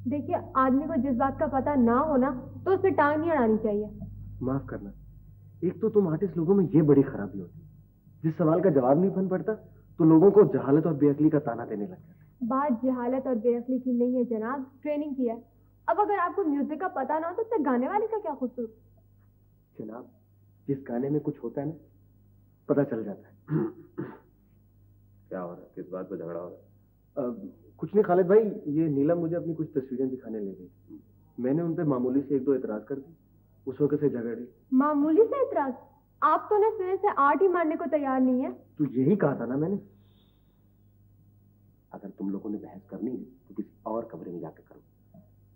देखिए, आदमी को जिस बात का पता ना हो ना तो उस पर टांग नहीं अड़ानी चाहिए। माफ करना, एक तो तुम आर्टिस्ट लोगों में ये बड़ी खराबी होती है, जिस सवाल का जवाब नहीं बन पड़ता तो लोगों को जहालत और बेअक्ली का ताना देने लग जाते। बात जहालत और बेअक्ली की नहीं है जनाब, ट्रेनिंग की है। अब अगर आपको म्यूजिक का पता ना हो तो उससे गाने वाले का क्या कसूर? जनाब, जिस गाने में कुछ होता है ना, पता चल जाता है। क्या हो रहा है? किस बात पर झगड़ा हो रहा है? कुछ नहीं खालिद भाई, ये नीलम मुझे अपनी कुछ तस्वीरें दिखाने ले गई। मैंने उन पे मामूली से एक दो एतराज कर दी, उस वक्त से झगड़ गई। मामूली से एतराज? आप तो ना सिरे से आठ ही मारने को तैयार नहीं है। तो यही कहा था ना मैंने, अगर तुम लोगों ने बहस करनी है तो किसी और कमरे में जाकर करो।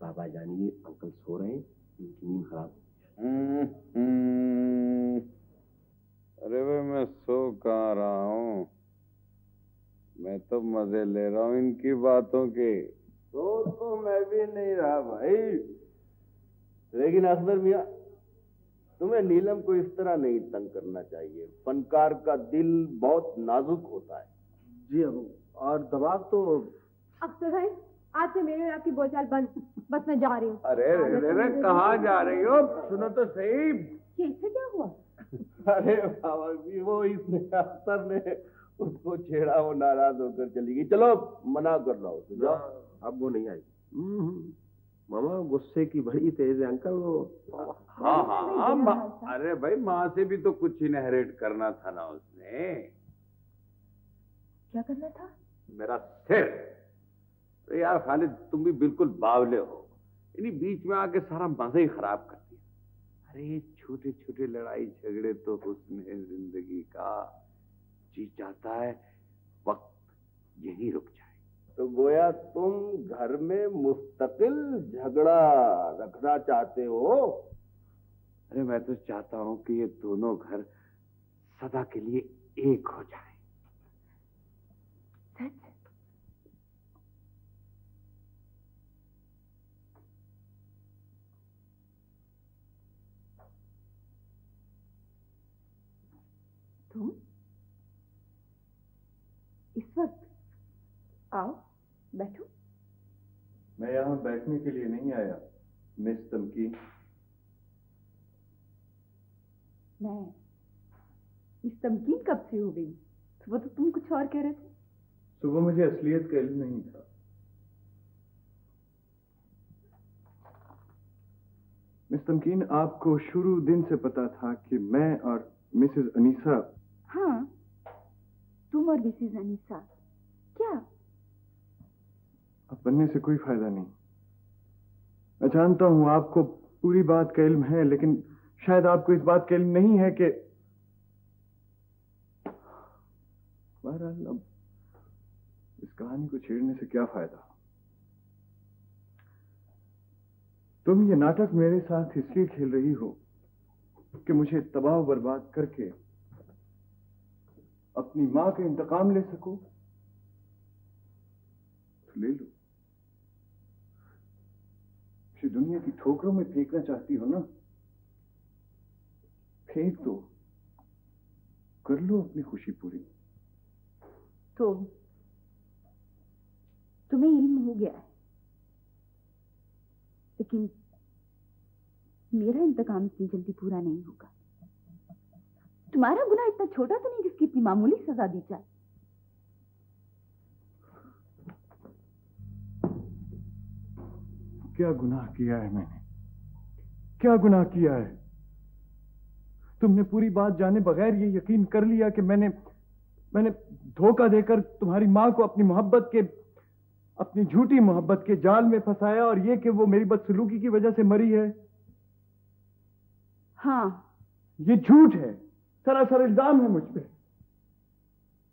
बाबा जानिए, अंकल सो रहे हैं, उनकी नींद खराब। अरे भाई, मैं सो कहाँ रहा हूँ, मैं तो मजे ले रहा हूँ इनकी बातों के। तो मैं भी नहीं रहा भाई। लेकिन अकबर मियाँ, तुम्हें नीलम को इस तरह नहीं तंग करना चाहिए। फनकार का दिल बहुत नाजुक होता है। जी अबू, और दबाव तो। अफसर भाई, आज से मेरी और आपकी बोलचाल बंद। बस मैं जा रही हूँ। अरे कहाँ जा रही हो? सुनो तो सही। ये इससे क्या हुआ? अरे बाबा जी, वो इसने अफसर ने उसको छेड़ा, वो नाराज होकर चली गई। चलो मना कर रहा हूँ, जाओ। अब वो नहीं आई। मामा गुस्से की बड़ी तेज है अंकल वो। हाँ, अरे भाई, माँ से भी तो कुछ इनहेरिट करना था ना उसने। क्या करना था? मेरा सिर। तो यार खालिद, तुम भी बिल्कुल बावले हो, इन्हीं बीच में आके सारा मजा ही खराब कर दिया। अरे छोटे छोटे लड़ाई झगड़े तो हुस्न है जिंदगी का, जी चाहता है वक्त यही रुक जाए। तो गोया तुम घर में मुस्तकिल झगड़ा रखना चाहते हो? अरे मैं तो चाहता हूं कि ये दोनों घर सदा के लिए एक हो जाए। तुम इस वक्त? आओ बैठो। मैं यहाँ बैठने के लिए नहीं आया मिस तमकीन। मैं मिस तमकीन कब से हो गई? सुबह तो तुम कुछ और कह रहे थे। सुबह मुझे असलियत का इल्म नहीं था। मिस तमकीन, आपको शुरू दिन से पता था कि मैं और मिसेस अनीसा। हाँ, तुम और मिसेस अनीसा। क्या? अब बनने से कोई फायदा नहीं। मैं जानता हूं आपको पूरी बात का इल्म है, लेकिन शायद आपको इस बात का इल्म नहीं है कि बहरहाल अब इस कहानी को छेड़ने से क्या फायदा। तुम ये नाटक मेरे साथ इसलिए खेल रही हो कि मुझे तबाह बर्बाद करके अपनी मां का इंतकाम ले सको, तो ले लो। इसे दुनिया की ठोकरों में फेंकना चाहती हो ना, फेंक दो, कर लो अपनी खुशी पूरी। तो तुम्हें इल्म हो गया है, लेकिन मेरा इंतकाम इतनी जल्दी पूरा नहीं होगा। तुम्हारा गुनाह इतना छोटा तो नहीं जिसकी इतनी मामूली सजा दी जाए। क्या गुनाह किया है मैंने? क्या गुनाह किया है? तुमने पूरी बात जाने बगैर ये यकीन कर लिया कि मैंने धोखा देकर तुम्हारी मां को अपनी झूठी मोहब्बत के जाल में फंसाया, और ये कि वो मेरी बदसलूकी की वजह से मरी है। हाँ, ये झूठ है, सरासर इल्जाम है मुझ पे।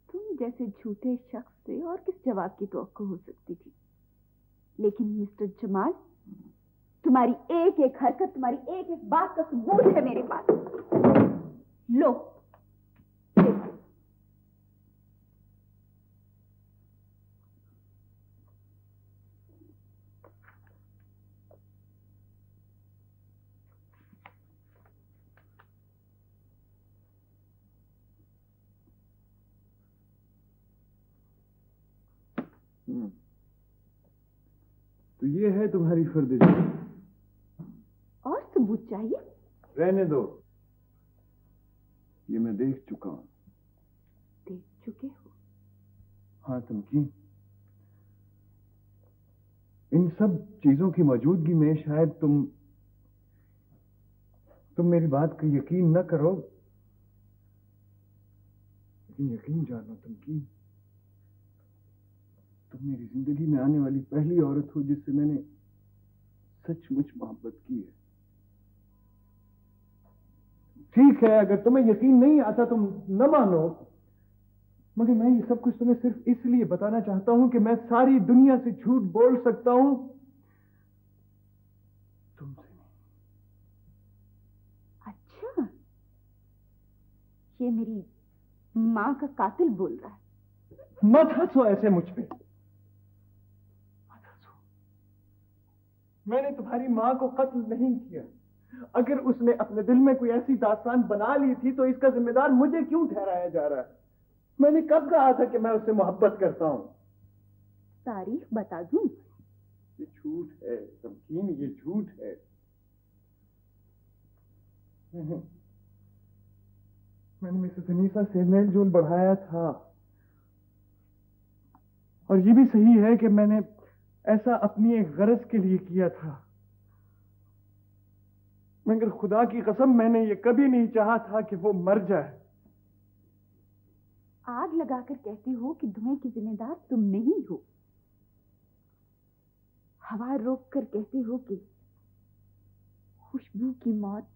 तुम जैसे झूठे शख्स से और किस जवाब की तवक्को हो सकती थी। लेकिन मिस्टर जमाल, तुम्हारी एक एक हरकत, तुम्हारी एक एक बात का सबूत है मेरे पास। लो, देखो। तो ये है तुम्हारी फर्द। और सबूत चाहिए? रहने दो, ये मैं देख चुका हूं। देख चुके हो? हाँ तमकीन, इन सब चीजों की मौजूदगी में शायद तुम मेरी बात का यकीन न करो, लेकिन यकीन जानो तमकीन, तुम मेरी जिंदगी में आने वाली पहली औरत हो जिससे मैंने सचमुच मोहब्बत की है। ठीक है, अगर तुम्हें यकीन नहीं आता तुम न मानो, मगर मैं ये सब कुछ तुम्हें सिर्फ इसलिए बताना चाहता हूं कि मैं सारी दुनिया से झूठ बोल सकता हूं, तुमसे नहीं। अच्छा, ये मेरी माँ का कातिल बोल रहा है। मत हंसो ऐसे मुझ पे, मत हंसो। मैंने तुम्हारी माँ को कत्ल नहीं किया। अगर उसने अपने दिल में कोई ऐसी दास्तान बना ली थी तो इसका जिम्मेदार मुझे क्यों ठहराया जा रहा है? मैंने कब कहा था कि मैं उससे मोहब्बत करता हूं? तारीख बता दूं? ये झूठ है तमकीन, ये झूठ है। मैंने मिसेस अनीसा से मेल जोल बढ़ाया था, और ये भी सही है कि मैंने ऐसा अपनी एक गरज के लिए किया था, मगर खुदा की कसम मैंने ये कभी नहीं चाहा था कि वो मर जाए। आग लगाकर कहते हो कि धुएं की जिम्मेदार तुम नहीं हो, हवा रोक कर कहते हो कि खुशबू की मौत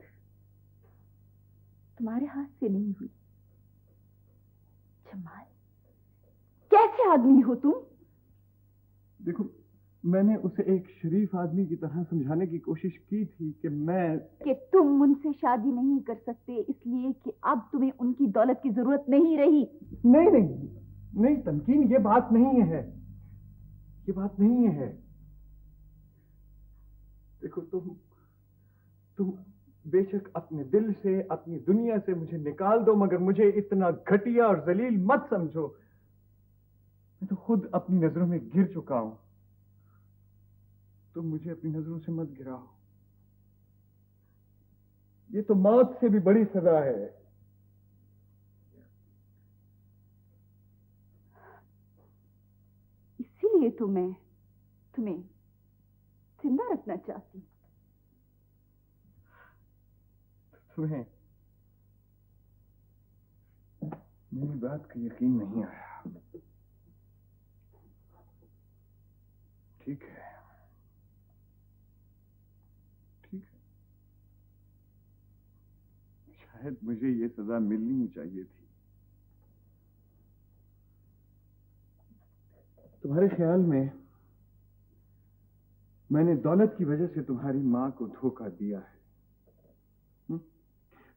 तुम्हारे हाथ से नहीं हुई। जमाल, कैसे आदमी हो तुम? देखो, मैंने उसे एक शरीफ आदमी की तरह समझाने की कोशिश की थी कि तुम मुझसे शादी नहीं कर सकते इसलिए कि अब तुम्हें उनकी दौलत की जरूरत नहीं रही। नहीं नहीं नहीं तमकीन, ये बात नहीं है, ये बात नहीं है। देखो, तुम बेशक अपने दिल से, अपनी दुनिया से मुझे निकाल दो, मगर मुझे इतना घटिया और जलील मत समझो। मैं तो खुद अपनी नजरों में गिर चुका हूं, तुम मुझे अपनी नजरों से मत गिराओ। ये तो मौत से भी बड़ी सजा है। इसीलिए तो मैं तुम्हें जिंदा रखना चाहती हूँ। तुम्हें मेरी बात का यकीन नहीं आया। ठीक है, ठीक है, शायद मुझे ये सजा मिलनी ही चाहिए थी। तुम्हारे ख्याल में मैंने दौलत की वजह से तुम्हारी मां को धोखा दिया है,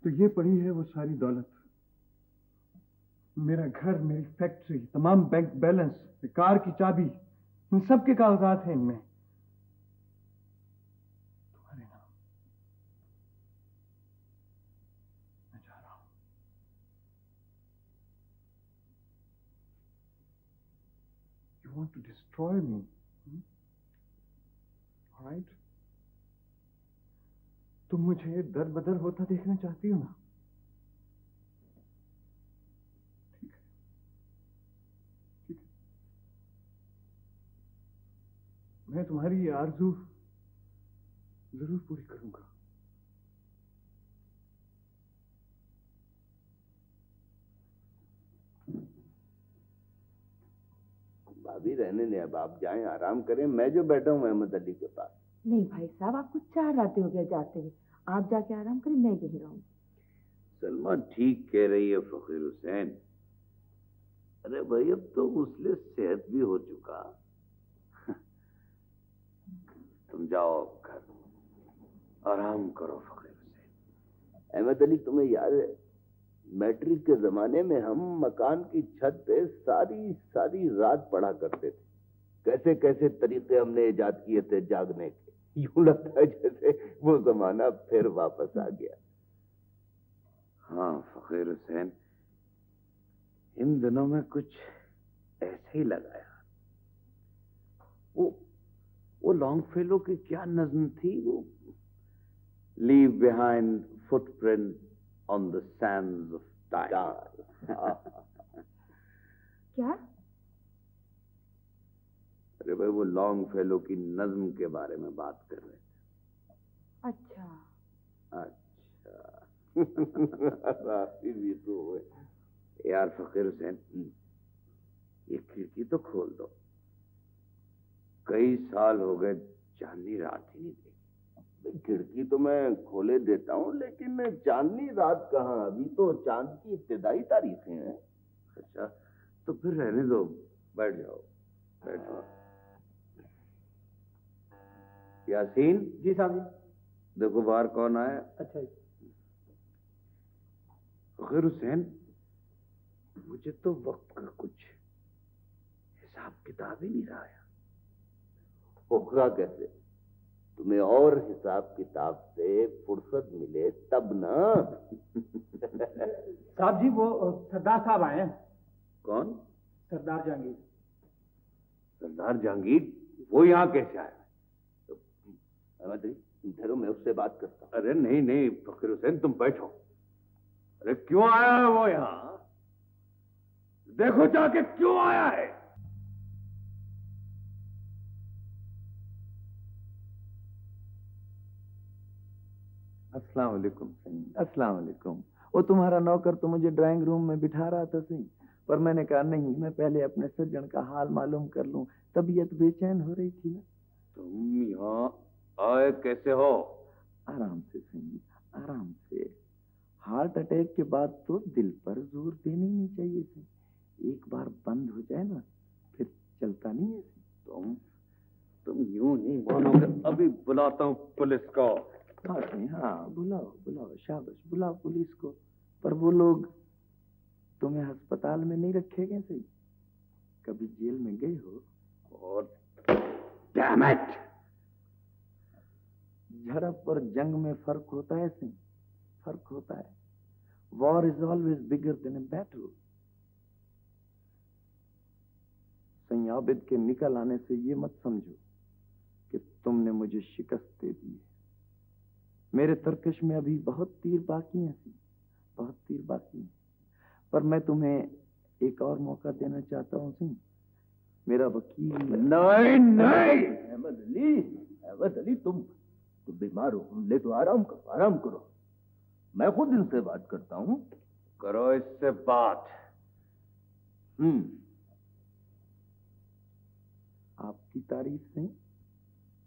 तो ये पड़ी है वो सारी दौलत, मेरा घर, मेरी फैक्ट्री, तमाम बैंक बैलेंस, कार की चाबी, इन सब के कागजात हैं इनमें तुम्हारे नाम। मैं जा रहा हूं। You want to destroy me? All right? तुम मुझे दर बदर होता देखना चाहती हो ना? ठीक है, ठीक है, मैं तुम्हारी ये आरज़ू जरूर पूरी करूंगा। भाभी रहने दें, अब आप जाएं, आराम करें। मैं जो बैठा हूं अहमद अली के पास। नहीं भाई साहब, आपको 4 रातें हो गया जाते हुए, आप जाके आराम करें, मैं यही रहूंगी। सलमा ठीक कह रही है फकीर हुसैन। अरे भाई, अब तो उसले सेहत भी हो चुका। तुम जाओ घर, आराम करो फकीर हुसैन। अहमद अली, तुम्हें याद है मैट्रिक के जमाने में हम मकान की छत पे सारी सारी रात पढ़ा करते थे। कैसे कैसे तरीके हमने इजाद किए थे जागने के। यूं लगता है जैसे वो जमाना फिर वापस आ गया। हाँ फकीर हुसैन, इन दिनों में कुछ ऐसे ही लगा यार। वो लॉन्ग फेलो की क्या नज्म थी वो? Leave behind footprint on the Sands of time. क्या? अरे भाई वो लॉन्ग फेलो की नज्म के बारे में बात कर रहे थे। अच्छा। अच्छा। भी तो हुए यार फकीर हुसैन, ये खिड़की तो खोल दो। कई साल हो गए चांदनी रात ही नहीं देखी। खिड़की तो मैं खोले देता हूँ, लेकिन चांदनी रात कहाँ, अभी तो चांद की इब्तिदाई तारीखें हैं। अच्छा तो फिर रहने दो, बैठ जाओ, बैठो। यासीन। जी साहब जी। देखो बाहर कौन आया। अच्छा जी। फकीर हुसैन, मुझे तो वक्त का कुछ हिसाब किताब ही नहीं रहा है। होगा कैसे? तुम्हें और हिसाब किताब से फुर्सत मिले तब ना। साहब जी वो सरदार साहब आए हैं। कौन? सरदार जहांगीर। सरदार जहांगीर? वो यहाँ कैसे आया? अहमद अली, ठहरो, मैं उससे बात करता हूँ। अरे नहीं नहीं फकीर हुसैन, तुम बैठो। अरे क्यों आया है वो यहाँ? देखो जाके क्यों आया है। अस्सलाम वालेकुम सही। अस्सलाम वालेकुम। वो तुम्हारा नौकर तो मुझे ड्राइंग रूम में बिठा रहा था सही, पर मैंने कहा नहीं, मैं पहले अपने सज्जन का हाल मालूम कर लूं। तबीयत बेचैन हो रही थी ना। तुम यहाँ आए कैसे हो? आराम से सही, आराम से। हार्ट अटैक के बाद तो दिल पर जोर देना ही नहीं चाहिए सही। एक बार बंद हो जाए ना फिर चलता नहीं है सही। तुम यूं नहीं मानोगे, अभी बुलाता हूँ पुलिस को। हाँ सही, हाँ बुलाओ बुलाओ, शाबाश, बुलाओ पुलिस को। पर वो लोग तुम्हें अस्पताल में नहीं रखेंगे सही? कभी जेल में गए हो? और डैम इट, झड़प और जंग में फर्क होता है सही, फर्क होता है। War is always bigger than a battle. सही आबिद के निकल आने से ये मत समझो कि तुमने मुझे शिकस्त दे दी है। मेरे तरकश में अभी बहुत तीर बाकी हैं सही, बहुत तीर बाकी हैं। पर मैं तुम्हें एक और मौका देना चाहता हूँ सही। मेरा वकील। नहीं नहीं अहमद अली, तुम बीमार हो, ले तो आराम करो, आराम करो। मैं खुद इनसे बात करता हूँ। करो इससे बात। आपकी तारीफ नहीं?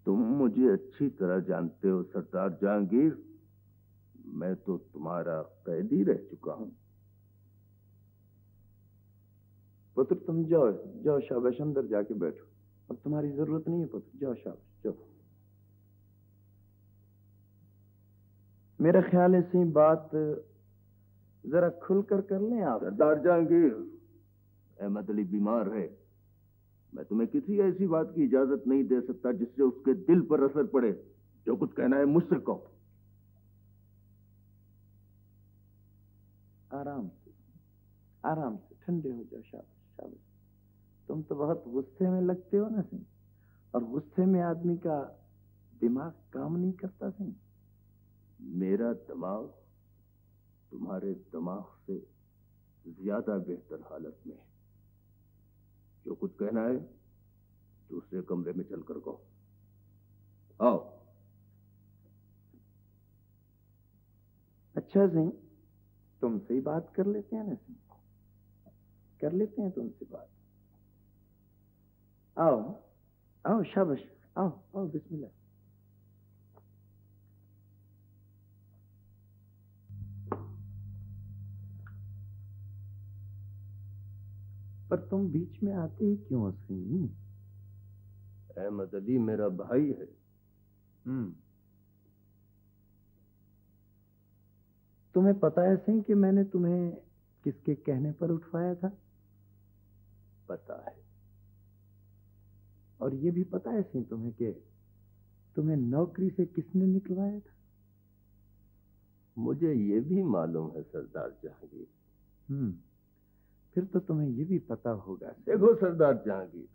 तुम मुझे अच्छी तरह जानते हो सरदार जहांगीर, मैं तो तुम्हारा कैदी रह चुका हूँ। पुत्र तुम जाओ जाओ, शाबाश, अंदर जाके बैठो। अब तुम्हारी जरूरत नहीं है पुत्र, जाओ शाबाश जाओ। मेरा ख्याल है सही बात जरा खुलकर कर लें आप। सरदार जहांगीर, अहमद अली बीमार है। मैं तुम्हें किसी ऐसी बात की इजाजत नहीं दे सकता जिससे उसके दिल पर असर पड़े। जो कुछ कहना है मुझसे कहो। आराम से, आराम से, ठंडे हो जाओ, शाबाश शाबाश। तुम तो बहुत गुस्से में लगते हो ना सही, और गुस्से में आदमी का दिमाग काम नहीं करता सही। मेरा दिमाग तुम्हारे दिमाग से ज्यादा बेहतर हालत में है। जो कुछ कहना है दूसरे कमरे में चलकर कहो। आओ। अच्छा सही, तुमसे ही बात कर लेते हैं ना सही, कर लेते हैं तुमसे बात। आओ आओ, शाबाश, आओ आओ, बिस्मिल्लाह। पर तुम बीच में आते ही क्यों हो सही? अहमद अली मेरा भाई है। तुम्हें पता है सही कि मैंने तुम्हें किसके कहने पर उठवाया था? पता है। और ये भी पता है सही तुम्हें कि तुम्हें नौकरी से किसने निकलवाया था? मुझे ये भी मालूम है सरदार जहांगीर। फिर तो तुम्हें ये भी पता होगा। देखो सरदार जहांगीर,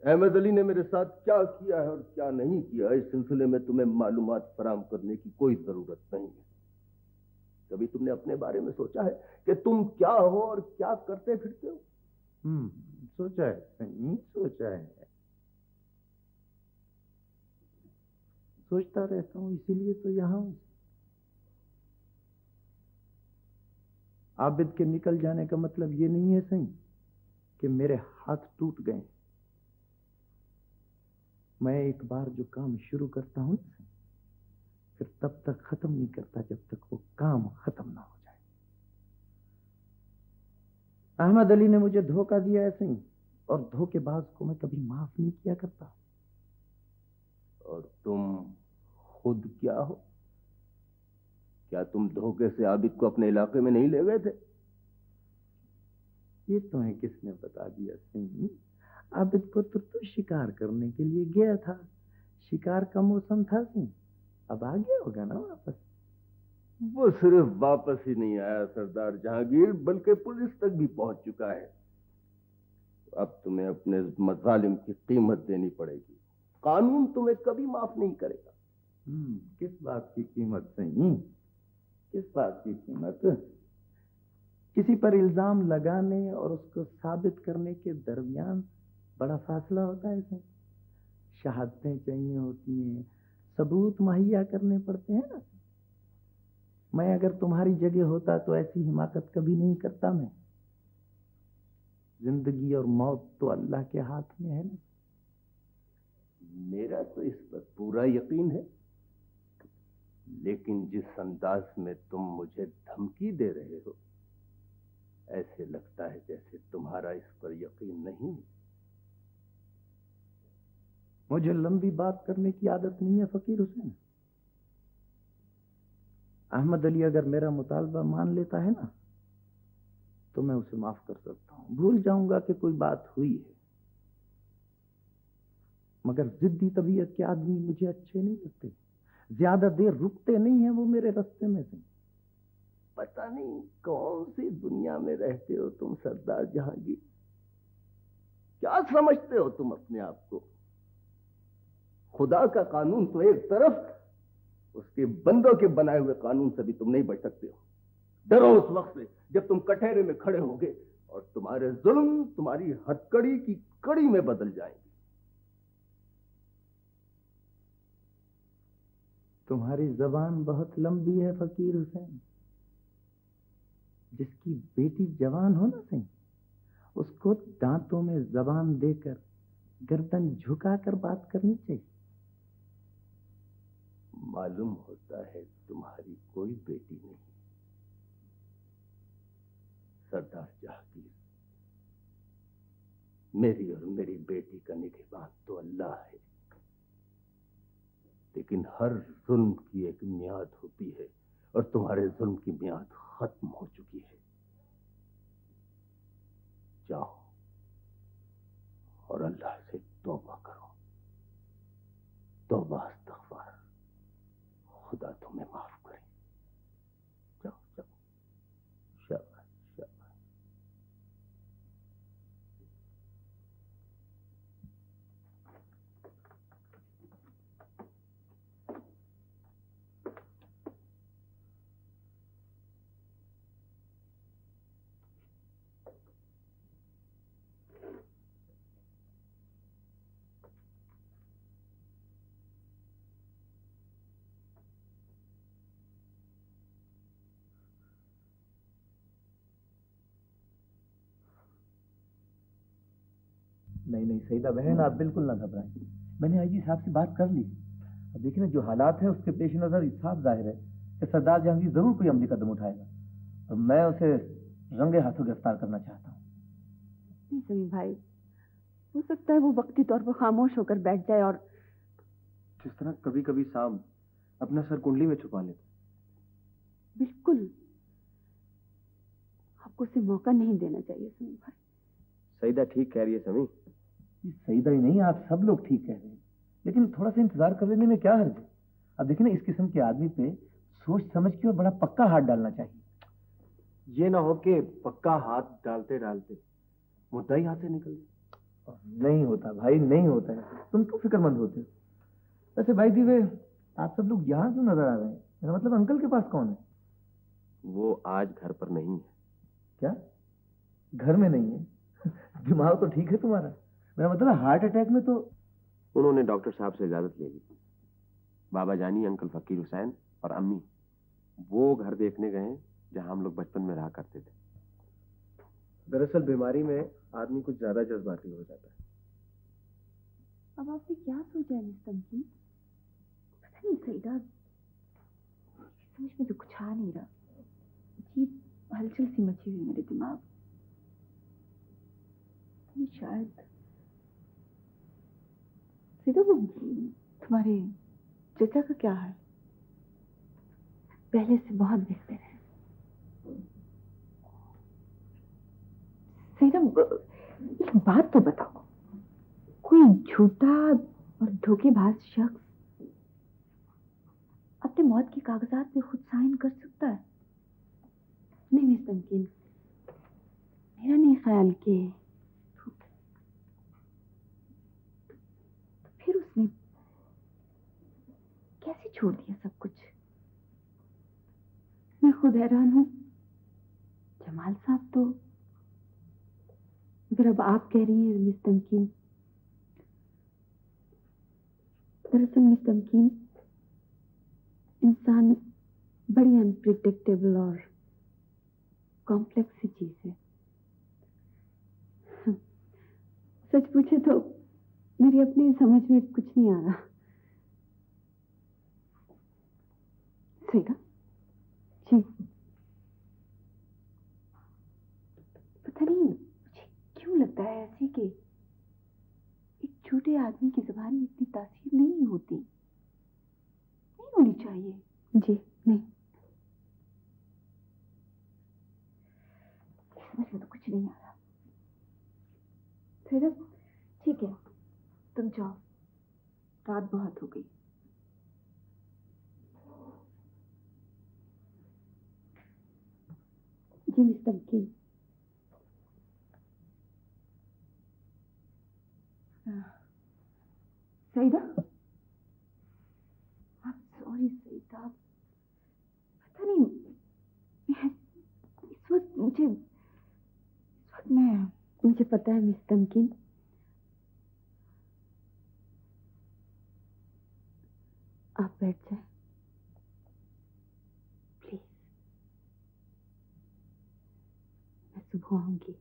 अहमद अली ने मेरे साथ क्या किया है और क्या नहीं किया है, इस सिलसिले में तुम्हें मालूमात फराहम करने की कोई जरूरत नहीं है। कभी तुमने अपने बारे में सोचा है कि तुम क्या हो और क्या करते फिरते हो? सोचा है सही, सोचा है। सोचता रहता हूँ, इसीलिए तो यहाँ हूँ। आबिद के निकल जाने का मतलब ये नहीं है सही कि मेरे हाथ टूट गए। मैं एक बार जो काम शुरू करता हूं फिर तब तक खत्म नहीं करता जब तक वो काम खत्म ना हो जाए। अहमद अली ने मुझे धोखा दिया है सही, और धोखेबाज को मैं कभी माफ नहीं किया करता। और तुम खुद क्या हो? क्या तुम धोखे से आबिद को अपने इलाके में नहीं ले गए थे? ये तुम्हें किसने बता दिया सही? आबिद को तो शिकार करने के लिए गया था। शिकार का मौसम था सही, अब आ गया होगा ना वापस। वो सिर्फ वापस ही नहीं आया सरदार जहांगीर, बल्कि पुलिस तक भी पहुंच चुका है। अब तुम्हें अपने मजालिम की कीमत देनी पड़ेगी। कानून तुम्हें कभी माफ नहीं करेगा। किस बात की कीमत सही? किस बात की कीमत? किसी पर इल्जाम लगाने और उसको साबित करने के दरमियान बड़ा फासला होता है सही। शहादतें चाहिए होती हैं, सबूत मुहैया करने पड़ते हैं ना। मैं अगर तुम्हारी जगह होता तो ऐसी हिमाकत कभी नहीं करता। मैं जिंदगी और मौत तो अल्लाह के हाथ में है ना। मेरा तो इस पर पूरा यकीन है, लेकिन जिस अंदाज में तुम मुझे धमकी दे रहे हो, ऐसे लगता है जैसे तुम्हारा इस पर यकीन नहीं। मुझे लंबी बात करने की आदत नहीं है फकीर हुसैन। अहमद अली अगर मेरा मुतालबा मान लेता है ना, तो मैं उसे माफ कर सकता हूं, भूल जाऊंगा कि कोई बात हुई है। मगर जिद्दी तबीयत के आदमी मुझे अच्छे नहीं लगते। ज्यादा देर रुकते नहीं है वो मेरे रास्ते में से। पता नहीं कौन सी दुनिया में रहते हो तुम सरदार जहांगीर। क्या समझते हो तुम अपने आप को? खुदा का कानून तो एक तरफ, उसके बंदों के बनाए हुए कानून से भी तुम नहीं बच सकते हो। डरो उस वक्त से जब तुम कटहरे में खड़े होगे और तुम्हारे जुल्म तुम्हारी हथकड़ी की कड़ी में बदल जाएंगे। तुम्हारी जबान बहुत लंबी है फकीर हुसैन। जिसकी बेटी जवान हो ना सही, उसको दांतों में जबान देकर गर्दन झुकाकर बात करनी चाहिए। मालूम होता है तुम्हारी कोई बेटी नहीं सरदार जहांगीर। मेरी और मेरी बेटी का निगहबान तो अल्लाह है, लेकिन हर जुल्म की एक मियाद होती है और तुम्हारे जुल्म की मियाद खत्म हो चुकी है। जाओ और अल्लाह से तौबा करो। तौबा इस्तग़फ़ार, खुदा तुम्हें माफ करे। जाओ जाओ, शाबाश शाबाश। नहीं नहीं सईदा बहन, आप बिल्कुल ना घबराएं। मैंने आईजी साहब से बात कर ली। अब देखिए ना, जो हालात है उसके पेश नजर साफ जाहिर है कि सरदार जहांगीर जरूर कोई अमली कदम उठाएगा, और मैं उसे रंगे हाथों गिरफ्तार करना चाहता हूँ। नहीं समीर भाई, हो सकता है वो वक्ती तौर पर खामोश होकर बैठ जाए, और जिस तरह कभी कभी सांप अपना सर कुंडली में छुपा लेता। बिल्कुल आपको उसे मौका नहीं देना चाहिए समीर भाई। सईदा ठीक कह रही है समी। ये सईदा ही नहीं, आप सब लोग ठीक कह रहे हैं, लेकिन थोड़ा सा इंतजार कर लेने में क्या हर्ज है। अब देखिए ना, इस किस्म के आदमी पे सोच समझ के और बड़ा पक्का हाथ डालना चाहिए। ये ना हो कि पक्का हाथ डालते डालते मुद्दा ही हाथ से निकल जाए। नहीं होता भाई, नहीं होता है। तुम क्यों फिक्रमंद होते हो? वैसे भाई दीवे, आप सब लोग यहाँ क्यों नजर आ रहे हैं? मेरा मतलब अंकल के पास कौन है? वो आज घर पर नहीं है। क्या घर में नहीं है? दिमाग तो ठीक है तुम्हारा। मेरा मतलब हार्ट अटैक में तो। उन्होंने डॉक्टर साहब से इजाजत ले ली। बाबा जानी, अंकल फकीर हुसैन और अम्मी वो घर देखने गए हैं जहां हम लोग बचपन में रहा करते थे। दरअसल बीमारी में आदमी कुछ ज्यादा जज्बाती हो जाता है। अब आपने क्या सोचा है मिस तमकीन? पता नहीं सईदा, समझ में तो कुछ आ नहीं रहा। अजीब हलचल सी मची हुई मेरे दिमाग। ये शायद सीधा वो तुम्हारे चचा का क्या है? पहले से बहुत बेहतर है। सीधा एक बात तो बताओ, कोई झूठा और धोखेबाज शख्स अपने मौत के कागजात पे खुद साइन कर सकता है? नहीं मिस तमकीन, मेरा नहीं ख्याल कि फिर उसने कैसे छोड़ दिया सब कुछ। मैं खुद हैरान हूं। जमाल साहब तो, अगर अब आप कह रही हैं मिस तमकीन, दरअसल मिस तमकीन, इंसान बड़ी अनप्रिडिक्टेबल और कॉम्प्लेक्स सी चीज है। सच पूछे तो मेरी अपनी समझ में कुछ नहीं आ रहा। सईदा जी, पता नहीं मुझे क्यों लगता है ऐसे कि एक छोटे आदमी की जुबान में इतनी तासीर नहीं होती, नहीं होनी चाहिए। जी नहीं, समझ में तो कुछ नहीं आ रहा। सईदा ठीक है, तुम जाओ, रात बहुत हो गई। जी मिस तमकीन, सईदा, सॉरी सईदा, पता नहीं इस वक्त मुझे पता है मिस तमकीन, आप बैठ जाए प्लीज, मैं सुबह आऊंगी।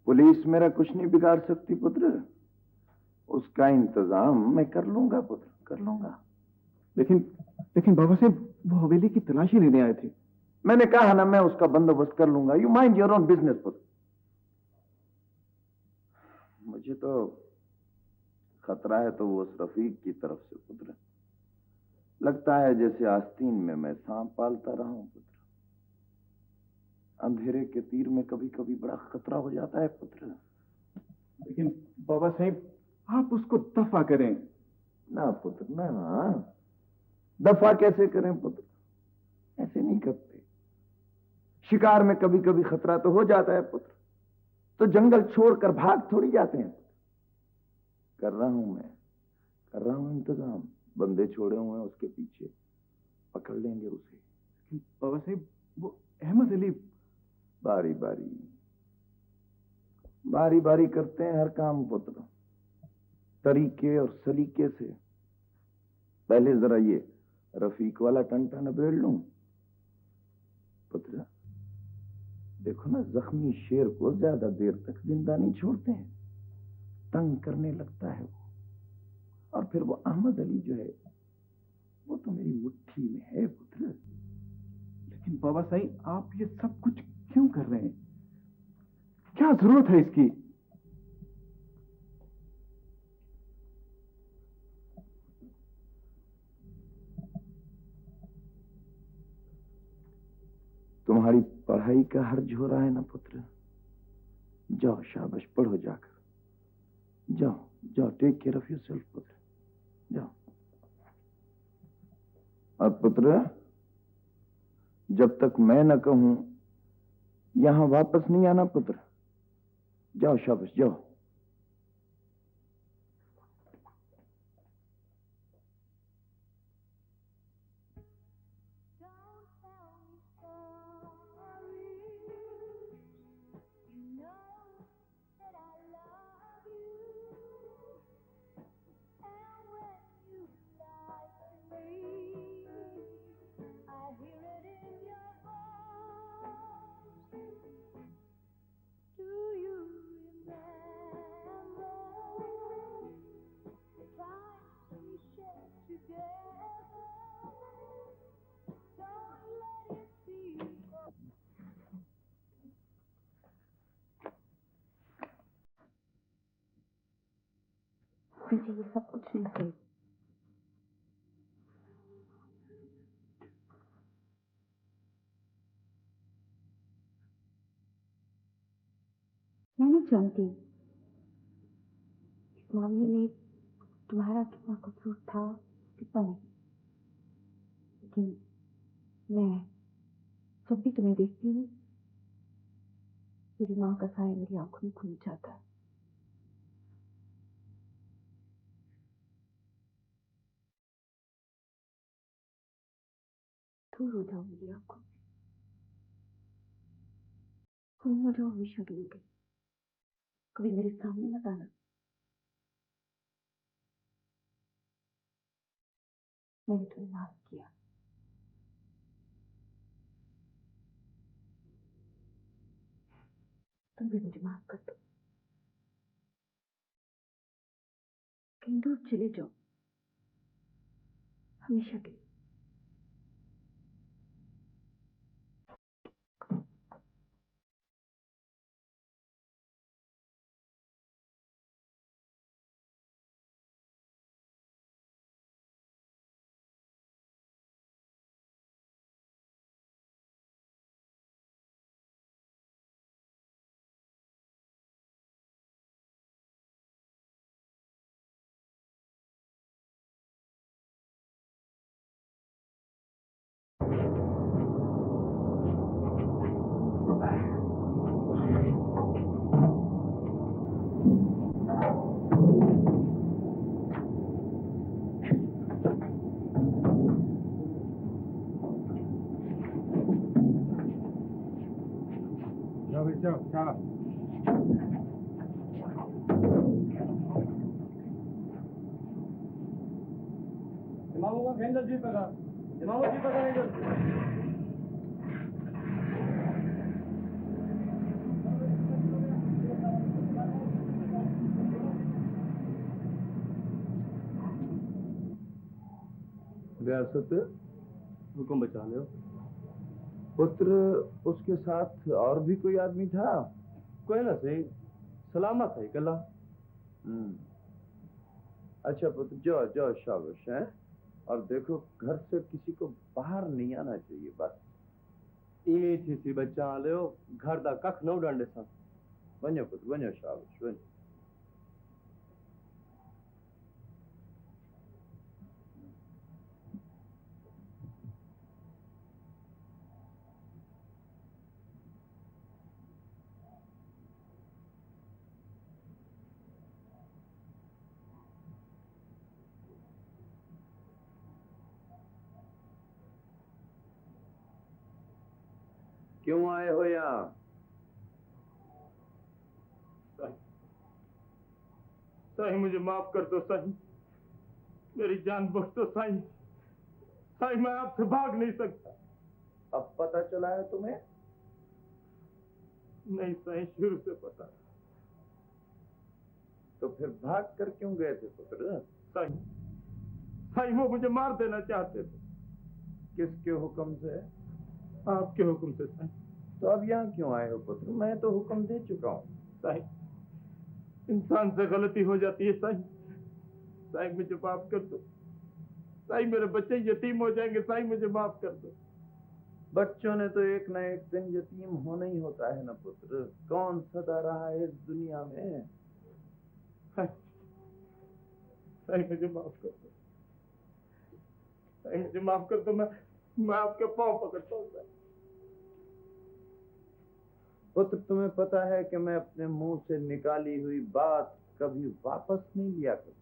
पुलिस मेरा कुछ नहीं बिगाड़ सकती पुत्र, उसका इंतजाम मैं कर लूंगा पुत्र, कर लूंगा। लेकिन बाबा साहब, वो हवेली की तलाशी लेने आए थे। मैंने कहा ना, मैं उसका बंदोबस्त कर लूंगा। You mind your own business पुत्र। मुझे तो खतरा है तो वो उस रफीक की तरफ से पुत्र। लगता है जैसे आस्तीन में मैं सांप पालता रहा हूं पुत्र। अंधेरे के तीर में कभी कभी बड़ा खतरा हो जाता है पुत्र। लेकिन बाबा साहब, आप उसको दफा करें। ना पुत्र ना, दफा कैसे करें पुत्र? ऐसे नहीं करते। शिकार में कभी कभी खतरा तो हो जाता है पुत्र, तो जंगल छोड़कर भाग थोड़ी जाते हैं। कर रहा हूं मैं, कर रहा हूं इंतजाम। बंदे छोड़े हुए हैं उसके पीछे, पकड़ लेंगे उसे। बाबा साहब, वो अहमद अली बारी बारी बारी बारी करते हैं हर काम पुत्र, तरीके और सलीके से। पहले जरा ये रफीक वाला टंटा निबेड़ लूं, पुत्र, देखो ना, जख्मी शेर को ज्यादा देर तक जिंदा नहीं छोड़ते हैं, तंग करने लगता है वो। और फिर वो अहमद अली जो है, वो तो मेरी मुट्ठी में है पुत्र। लेकिन बाबा साईं, आप ये सब कुछ क्यों कर रहे हैं? क्या जरूरत है इसकी? तुम्हारी पढ़ाई का हर्ज हो रहा है ना पुत्र। जाओ, शाबाश, पढ़ो जाकर। जाओ जाओ, टेक केयर ऑफ योरसेल्फ पुत्र, जाओ। और पुत्र, जब तक मैं न कहूं यहां वापस नहीं आना पुत्र। जाओ, शाबाश, जाओ। मुझे ये सब कुछ नहीं चाहिए। मैं नहीं जानती इस मामले में तुम्हारा कितना कसूर था, कितना नहीं, लेकिन मैं जब भी तुम्हें देखती हूँ, मेरी माँ का साया मेरी आंखों में खुल जाता है। दूर हो जाओ मेरी आंखों से, तुम हो जाओ हमेशा के लिए। कभी मेरे सामने मत आना। मैंने तुम्हें माफ किया। तुम भी मुझे माफ कर दो। कहीं दूर चले जाओ, हमेशा के लिए। जाओ। इमामों का हैंडल जी पकड़ा, इमामों जी पकड़ा हैंडल। रियासत, हुक्म बचा लो। पुत्र, उसके साथ और भी कोई आदमी था? कोई ना सही, सलामत है कला। अच्छा पुत्र, जाओ जाओ, शाबाश है। और देखो, घर से किसी को बाहर नहीं आना चाहिए बस। इन्हीं थी सी बच्चा आ लियो, घर दा कख न उड़ांडे सा। वञो पुत्र, वञो, शाबाश, वञो। क्यों आए हो यहाँ? साईं मुझे माफ कर दो साईं, मेरी जान बख्श दो साईं। साईं मैं आपसे भाग नहीं सकता। अब पता चला है तुम्हें? नहीं साईं, शुरू से पता। तो फिर भाग कर क्यों गए थे पुत्र? साईं, साईं वो मुझे मार देना चाहते थे। किसके हुक्म से? आपके हुक्म से साईं। तो अब यहाँ क्यों आए हो पुत्र? मैं तो हुक्म दे चुका हूँ। साईं, इंसान से गलती हो जाती है साईं। साईं मुझे माफ कर दो। साईं मेरे बच्चे यतीम हो जाएंगे। साईं मुझे माफ कर दो। बच्चों ने तो एक न एक दिन यतीम होना ही होता है ना पुत्र। कौन सदा रहा है इस दुनिया में? साईं मुझे माफ कर दो। साईं मुझे माफ कर दो। मैं आपके पाँव पकड़ता हूँ साईं। पुत्र तुम्हें पता है कि मैं अपने मुंह से निकाली हुई बात कभी वापस नहीं लिया करता।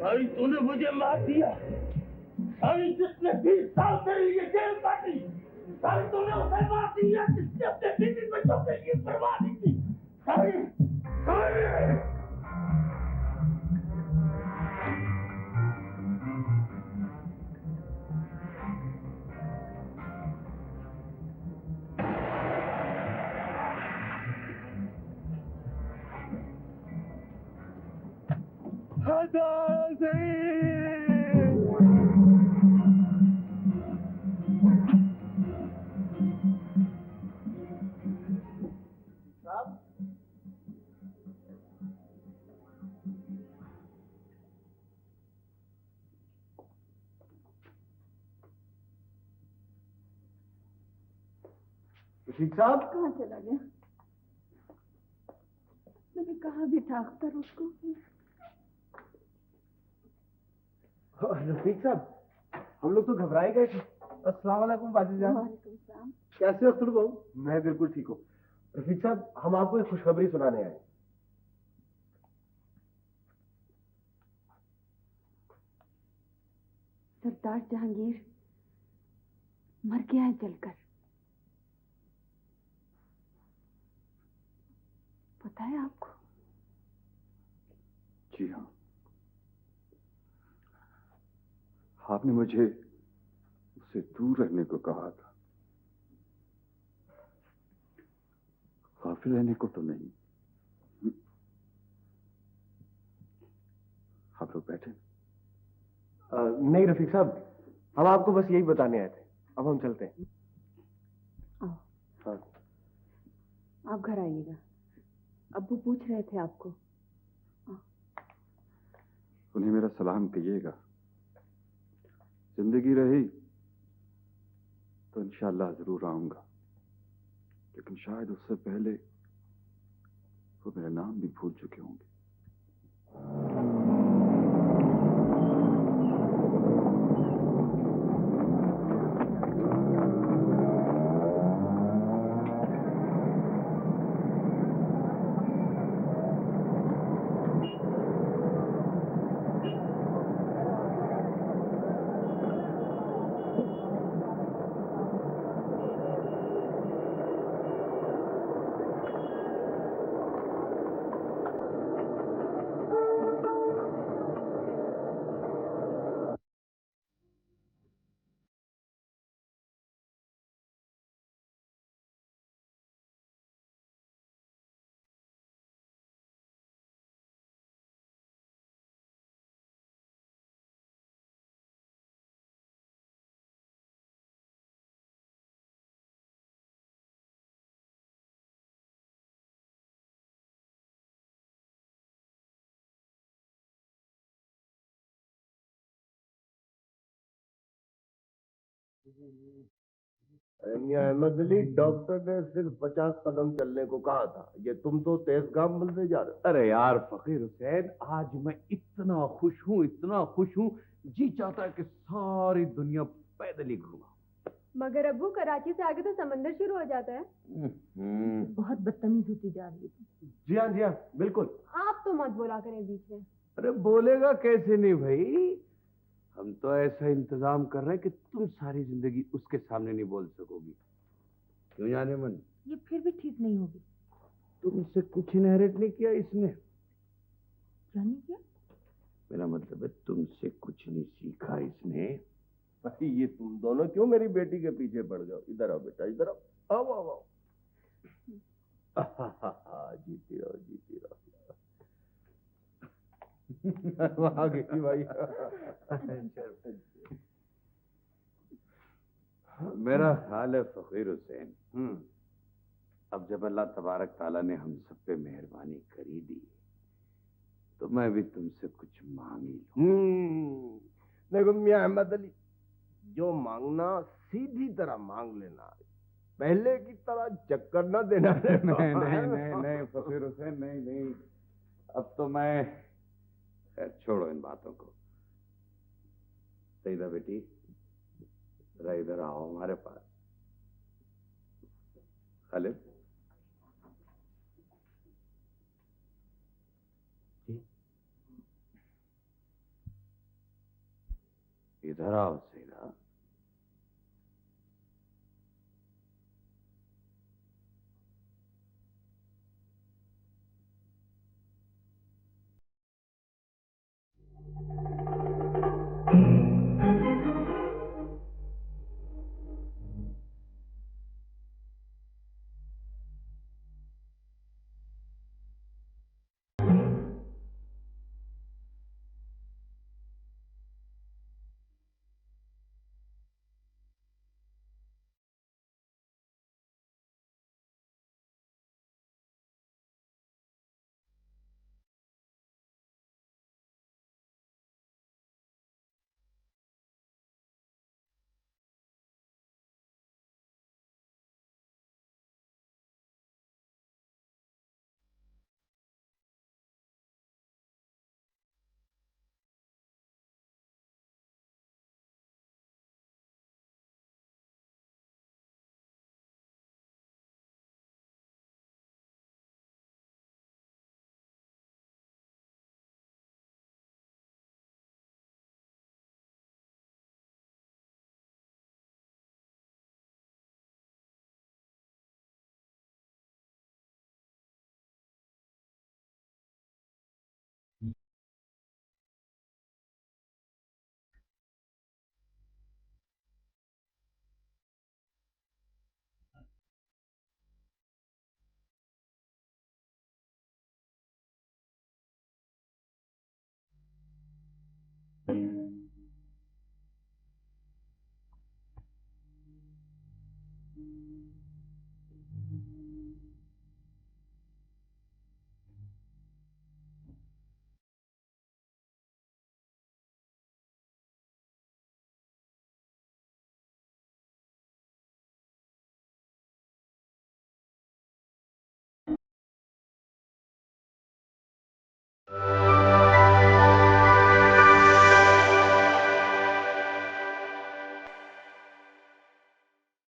भाई तूने मुझे मार दिया। भाई जिसने 20 साल तेरे लिए जेल काटी, भाई तूने उसे मार दिया जिसने अपने बीवी बच्चों के लिए बर्बादी की। भाई भाई रफीक साहब, कहाँ चला गया? मैंने कहा भी था अख्तर उसको। रफीक साहब, हम लोग तो घबराए गए थे। अस्सलाम वालेकुम बाजी जान। वालेकुम सलाम। कैसे हो अख्तर बाबू? मैं बिल्कुल ठीक हूँ। रफीक साहब, हम आपको एक खुशखबरी सुनाने आए। सरदार जहांगीर मर गया है जलकर। पता है आपको? जी हाँ, आपने मुझे उससे दूर रहने को कहा था। गाफिल रहने को तो नहीं। आप लोग बैठे। नहीं रफीक साहब, हम आपको बस यही बताने आए थे। अब हम चलते हैं। आओ। हाँ। आप घर आइएगा। अब्बू पूछ रहे थे आपको। उन्हें मेरा सलाम कहिएगा। जिंदगी रही तो इंशाअल्लाह जरूर आऊंगा, लेकिन शायद उससे पहले वो मेरा नाम भी भूल चुके होंगे। अहमद अली, डॉक्टर ने सिर्फ 50 कदम चलने को कहा था, ये तुम तो 23 गांव बनते जा रहे हो। अरे यार फकीर हुसैन, आज मैं इतना खुश हूँ, इतना खुश हूँ, जी चाहता है कि सारी दुनिया पैदल ही घूमा। मगर अब्बू, कराची से आगे तो समंदर शुरू हो जाता है। बहुत बदतमीज होती जा रही है। जी हाँ, बिल्कुल। आप तो मत बोला करें बीच में। अरे बोलेगा कैसे नहीं भाई, हम तो ऐसा इंतजाम कर रहे हैं कि तुम सारी जिंदगी उसके सामने नहीं बोल सकोगी। क्यों जाने मन? ये फिर भी ठीक नहीं होगी। तुमसे कुछ इनहेरिट नहीं किया इसने। क्या नहीं किया? मेरा मतलब है तुमसे कुछ नहीं सीखा इसने। भाई ये तुम दोनों क्यों मेरी बेटी के पीछे पड़ गए? इधर आओ बेटा, इधर आओ, आओ आओ आओ। जीती रहो, जीती रहो। वहां गई भाई। मेरा ख्याल है फकीर हुसैन, अब जब अल्लाह तबारक ताला ने हम सब पे मेहरबानी करी दी, तो मैं भी तुमसे कुछ मांग ही लूं। देखो मियां अहमद अली, जो मांगना सीधी तरह मांग लेना, पहले की तरह चक्कर न देना। नहीं फकीर हुसैन, नहीं। अब तो मैं, छोड़ो इन बातों को। सईदा बेटी, जरा इधर आओ हमारे पास। खालिद, इधर आओ।